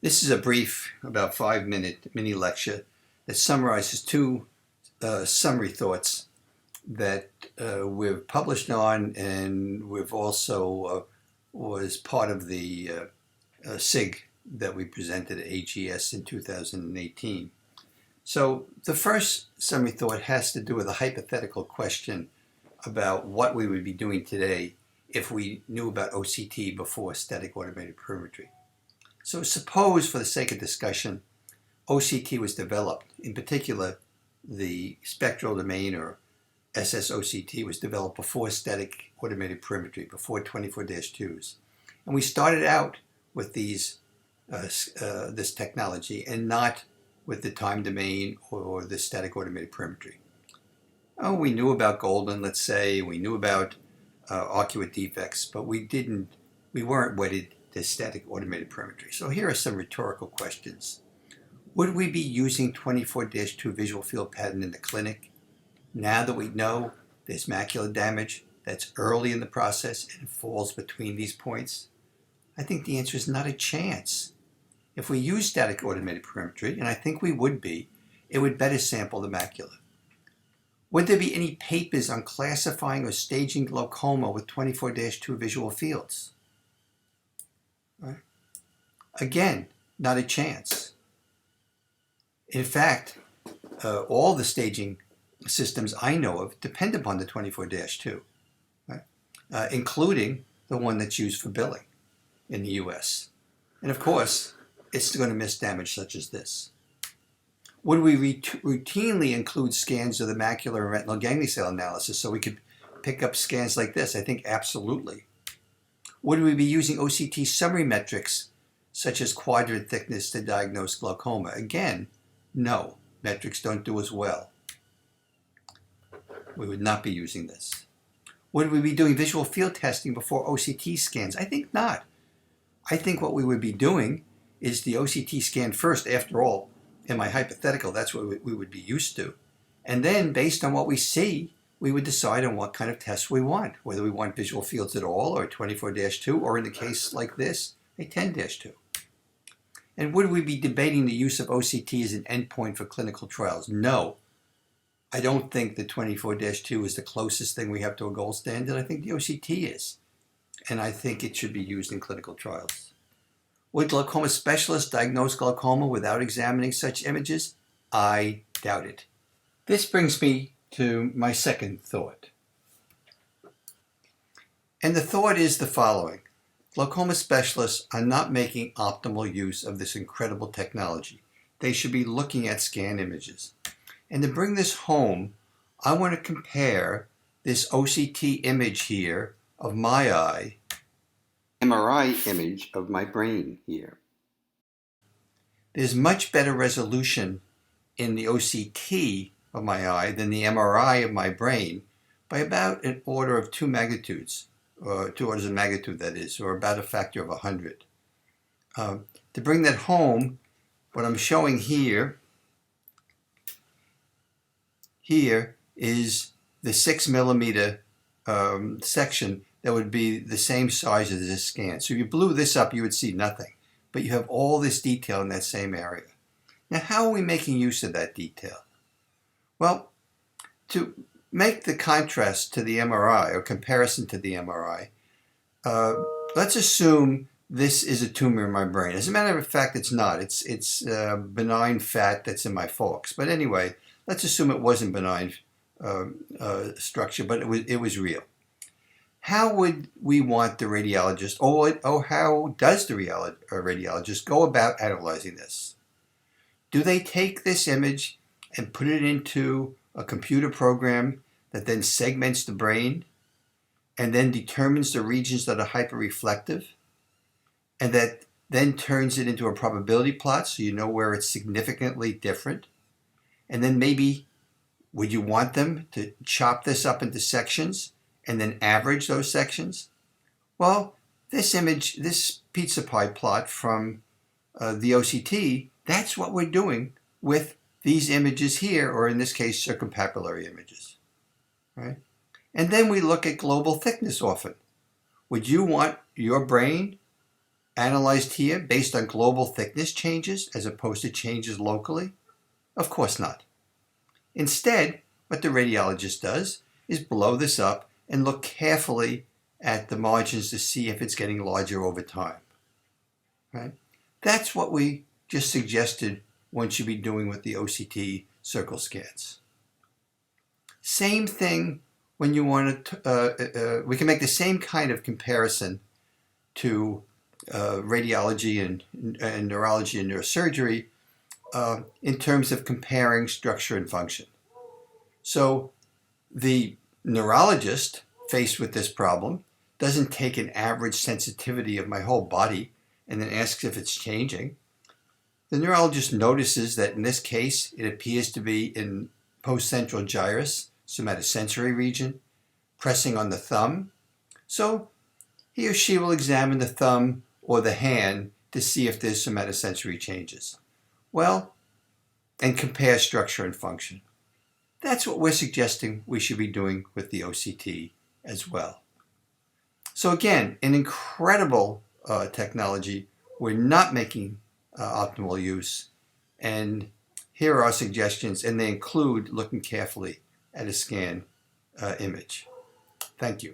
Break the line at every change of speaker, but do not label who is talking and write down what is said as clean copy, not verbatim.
This is a brief, about 5-minute mini lecture that summarizes two summary thoughts that we've published on, and we've also was part of the SIG that we presented at AGS in 2018. So the first summary thought has to do with a hypothetical question about what we would be doing today if we knew about OCT before static automated perimetry. So suppose, for the sake of discussion, OCT was developed. In particular, the spectral domain, or SSOCT, was developed before static automated perimetry, before 24-2s. And we started out with this technology and not with the time domain or the static automated perimetry. Oh, we knew about Golden, let's say, we knew about arcuate defects, but we weren't wedded to static automated perimetry. So here are some rhetorical questions. Would we be using 24-2 visual field pattern in the clinic now that we know there's macular damage that's early in the process and falls between these points? I think the answer is not a chance. If we use static automated perimetry, and I think we would be, it would better sample the macula. Would there be any papers on classifying or staging glaucoma with 24-2 visual fields? Right? Again, not a chance. In fact, all the staging systems I know of depend upon the 24-2, right? Including the one that's used for billing in the US. And of course, it's going to miss damage such as this. Would we routinely include scans of the macular and retinal ganglion cell analysis so we could pick up scans like this? I think absolutely. Would we be using OCT summary metrics such as quadrant thickness to diagnose glaucoma? Again, no. Metrics don't do as well. We would not be using this. Would we be doing visual field testing before OCT scans? I think not. I think what we would be doing is the OCT scan first. After all, in my hypothetical, that's what we would be used to. And then, based on what we see, we would decide on what kind of tests we want, whether we want visual fields at all, or 24-2, or in the case like this, a 10-2. And would we be debating the use of OCT as an endpoint for clinical trials? No. I don't think the 24-2 is the closest thing we have to a gold standard. I think the OCT is. And I think it should be used in clinical trials. Would glaucoma specialists diagnose glaucoma without examining such images? I doubt it. This brings me to my second thought. And the thought is the following. Glaucoma specialists are not making optimal use of this incredible technology. They should be looking at scan images. And to bring this home, I want to compare this OCT image here of my eye, MRI image of my brain here. There's much better resolution in the OCT of my eye than the MRI of my brain by about an order of 2 magnitudes, or 2 orders of magnitude that is, or about a factor of 100. To bring that home, what I'm showing here is the 6 millimeter section that would be the same size as this scan. So if you blew this up, you would see nothing. But you have all this detail in that same area. Now, how are we making use of that detail? Well, to make the contrast to the MRI, or comparison to the MRI, let's assume this is a tumor in my brain. As a matter of fact, it's not. It's benign fat that's in my forks. But anyway, let's assume it wasn't benign structure, but it was real. How would we want the radiologist, or how does the radiologist go about analyzing this? Do they take this image and put it into a computer program that then segments the brain and then determines the regions that are hyperreflective, and that then turns it into a probability plot so you know where it's significantly different? And then maybe, would you want them to chop this up into sections and then average those sections? Well, this image, this pizza pie plot from the OCT, that's what we're doing with these images here, or in this case, circumpapillary images, right? And then we look at global thickness often. Would you want your brain analyzed here based on global thickness changes as opposed to changes locally? Of course not. Instead, what the radiologist does is blow this up and look carefully at the margins to see if it's getting larger over time. Right? That's what we just suggested one should be doing with the OCT circle scans. Same thing when you want to, we can make the same kind of comparison to radiology and neurology and neurosurgery in terms of comparing structure and function. So the neurologist faced with this problem doesn't take an average sensitivity of my whole body and then asks if it's changing. The neurologist notices that in this case it appears to be in postcentral gyrus, somatosensory region, pressing on the thumb. So he or she will examine the thumb or the hand to see if there's somatosensory changes. Well, and compare structure and function. That's what we're suggesting we should be doing with the OCT as well. So again, an incredible technology. We're not making optimal use. And here are our suggestions, and they include looking carefully at a scan image. Thank you.